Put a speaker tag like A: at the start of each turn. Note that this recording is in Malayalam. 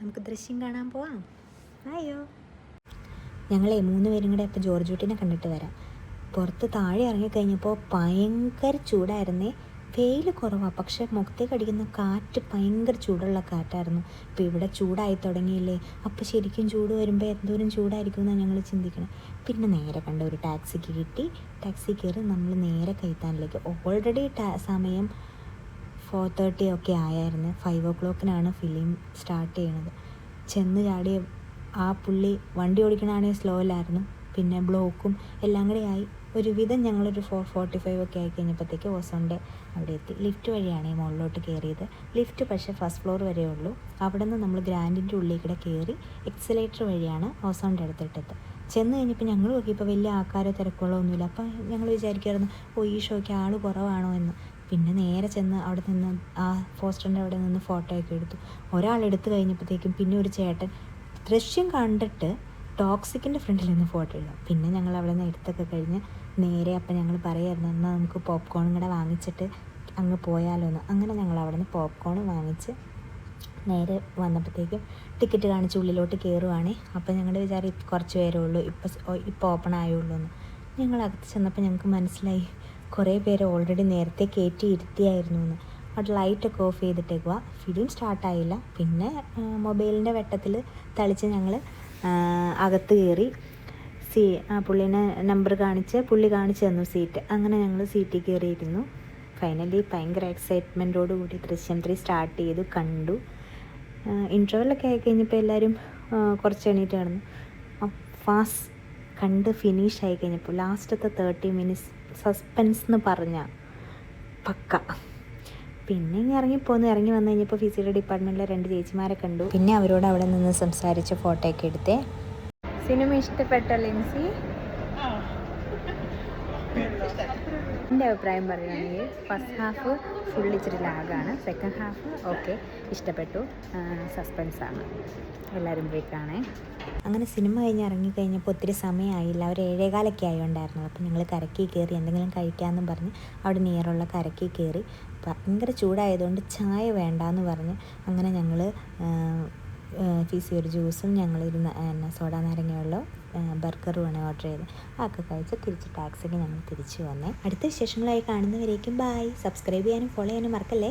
A: നമുക്ക് ദൃശ്യം കാണാൻ പോവാം. അയ്യോ, ഞങ്ങളെ 3 പേരും കൂടെ ഇപ്പോൾ ജോർജ് കുട്ടീനെ കണ്ടിട്ട് വരാം. പുറത്ത് താഴെ ഇറങ്ങിക്കഴിഞ്ഞപ്പോൾ ഭയങ്കര ചൂടായിരുന്നേ. വെയിൽ കുറവാണ്, പക്ഷേ മുഖത്തേക്ക് അടിക്കുന്ന കാറ്റ് ഭയങ്കര ചൂടുള്ള കാറ്റായിരുന്നു. ഇപ്പോൾ ഇവിടെ ചൂടായി തുടങ്ങിയില്ലേ, അപ്പോൾ ശരിക്കും ചൂട് വരുമ്പോൾ എന്തോരം ചൂടായിരിക്കും എന്നാണ് ഞങ്ങൾ ചിന്തിക്കണം. പിന്നെ നേരെ കണ്ട ഒരു ടാക്സിക്ക് കിട്ടി. ടാക്സി കയറി നമ്മൾ നേരെ കൈത്താനിലേക്ക്. ഓൾറെഡി സമയം 4:30 ഒക്കെ ആയായിരുന്നു. 5 o'clock ഫിലിം സ്റ്റാർട്ട് ചെയ്യണത്. ചെന്ന് ചാടിയ ആ പുള്ളി വണ്ടി ഓടിക്കണാണെങ്കിൽ സ്ലോയിലായിരുന്നു. പിന്നെ ബ്ലോക്കും എല്ലാം കൂടെ ആയി. ഒരുവിധം ഞങ്ങളൊരു 4:45 ഒക്കെ ആയി കഴിഞ്ഞപ്പോഴത്തേക്ക് ഓസോണിൻ്റെ അവിടെ എത്തി. ലിഫ്റ്റ് വഴിയാണ് ഈ മുകളിലോട്ട് കയറിയത്. ലിഫ്റ്റ് പക്ഷേ ഫസ്റ്റ് ഫ്ലോർ വരെ ഉള്ളൂ. അവിടെ നിന്ന് നമ്മൾ ഗ്രാൻഡിൻ്റെ ഉള്ളിൽ കൂടെ കയറി എക്സലേറ്റർ വഴിയാണ് ഓസോണിൻ്റെ അടുത്തിട്ടത്. ചെന്ന് കഴിഞ്ഞപ്പോൾ ഞങ്ങൾ നോക്കിയപ്പോൾ വലിയ ആൾക്കാരോ തിരക്കുകളോ ഒന്നുമില്ല. അപ്പോൾ ഞങ്ങൾ വിചാരിക്കുമായിരുന്നു, ഈ ഷോയ്ക്ക് ആൾ കുറവാണോ എന്ന്. പിന്നെ നേരെ ചെന്ന് അവിടെ നിന്ന് ആ പോസ്റ്ററിൻ്റെ അവിടെ നിന്ന് ഫോട്ടോയൊക്കെ എടുത്തു. ഒരാളെടുത്ത് കഴിഞ്ഞപ്പോഴത്തേക്കും പിന്നെ ഒരു ചേട്ടൻ ദൃശ്യം കണ്ടിട്ട് ടോക്സിക്കിൻ്റെ ഫ്രണ്ടിൽ നിന്ന് ഫോട്ടോ എടുക്കാം. പിന്നെ ഞങ്ങൾ അവിടെ നിന്ന് എടുത്തൊക്കെ കഴിഞ്ഞ് നേരെ അപ്പം ഞങ്ങൾ പറയായിരുന്നു, എന്നാൽ നമുക്ക് പോപ്കോണും കൂടെ വാങ്ങിച്ചിട്ട് അങ്ങ് പോയാലോ എന്ന്. അങ്ങനെ ഞങ്ങൾ അവിടെ നിന്ന് പോപ്കോൺ വാങ്ങിച്ച് നേരെ വന്നപ്പോഴത്തേക്കും ടിക്കറ്റ് കാണിച്ച് ഉള്ളിലോട്ട് കയറുവാണേ. അപ്പോൾ ഞങ്ങളുടെ വിചാരം കുറച്ച് പേരേ ഉള്ളൂ, ഇപ്പോൾ ഓപ്പൺ ആയുള്ളൂ എന്ന്. ഞങ്ങൾ അകത്ത് ചെന്നപ്പോൾ ഞങ്ങൾക്ക് മനസ്സിലായി കുറേ പേര് ഓൾറെഡി നേരത്തെ കയറ്റി ഇരുത്തിയായിരുന്നു എന്ന്. അവിടെ ലൈറ്റൊക്കെ ഓഫ് ചെയ്തിട്ടേക്കുക. ഫിലിം സ്റ്റാർട്ടായില്ല. പിന്നെ മൊബൈലിൻ്റെ വെട്ടത്തിൽ തളിച്ച് ഞങ്ങൾ അകത്ത് കയറി. പുള്ളീനെ നമ്പർ കാണിച്ച് പുള്ളി കാണിച്ചു തന്നു സീറ്റ്. അങ്ങനെ ഞങ്ങൾ സീറ്റിൽ കയറിയിരുന്നു. ഫൈനലി ഭയങ്കര എക്സൈറ്റ്മെൻറ്റോട് കൂടി ദൃശ്യം 3 സ്റ്റാർട്ട് ചെയ്തു, കണ്ടു. ഇൻ്റർവെല്ലൊക്കെ ആയിക്കഴിഞ്ഞപ്പോൾ എല്ലാവരും കുറച്ച് എണീറ്റ് കിടന്നു. ഫാസ്റ്റ് കണ്ട് ഫിനിഷ് ആയി കഴിഞ്ഞപ്പോൾ ലാസ്റ്റത്തെ 30 minutes സസ്പെൻസ് എന്ന് പറഞ്ഞാൽ പക്ക. പിന്നെ ഇറങ്ങി വന്നു കഴിഞ്ഞപ്പോൾ ഫിസിയുടെ ഡിപ്പാർട്ട്മെൻറ്റിലെ 2 ചേച്ചിമാരെ കണ്ടു. പിന്നെ അവരോട് അവിടെ നിന്ന് സംസാരിച്ച് ഫോട്ടോയൊക്കെ എടുത്തേ. സിനിമ ഇഷ്ടപ്പെട്ടോ ലിൻസി? എൻ്റെ അഭിപ്രായം പറയുകയാണെങ്കിൽ ഫസ്റ്റ് ഹാഫ് ഫുൾ ഇച്ചിരി ലാഗാണ്. സെക്കൻഡ് ഹാഫ് ഓക്കെ, ഇഷ്ടപ്പെട്ടു. സസ്പെൻസാണ്. എല്ലാവരും പോയി കാണേ. അങ്ങനെ സിനിമ കഴിഞ്ഞ് ഇറങ്ങിക്കഴിഞ്ഞപ്പോൾ ഒത്തിരി സമയമായില്ല. ഒരു 7:15 ആയിട്ടുണ്ടായിരുന്നു. അപ്പോൾ ഞങ്ങൾ കരക്കി കയറി എന്തെങ്കിലും കഴിക്കാമെന്നും പറഞ്ഞ് അവിടെ നിയറുള്ള കരക്കി കയറി. ഭയങ്കര ചൂടായതുകൊണ്ട് ചായ വേണ്ടാന്ന് പറഞ്ഞ് അങ്ങനെ ഞങ്ങൾ ഫിസി ഒരു ജ്യൂസും ഞങ്ങളിരുന്ന് സോഡാ നാരങ്ങ വെള്ളവും ബർഗറുമാണ് ഓർഡർ ചെയ്തത്. അതൊക്കെ കഴിച്ച് തിരിച്ച് ടാക്സിക്ക് ഞങ്ങൾ തിരിച്ചു വന്നേ. അടുത്ത വിശേഷങ്ങളായി കാണുന്നവരേക്കും ബായ്. സബ്സ്ക്രൈബ് ചെയ്യാനും ഫോളോ ചെയ്യാനും മറക്കല്ലേ.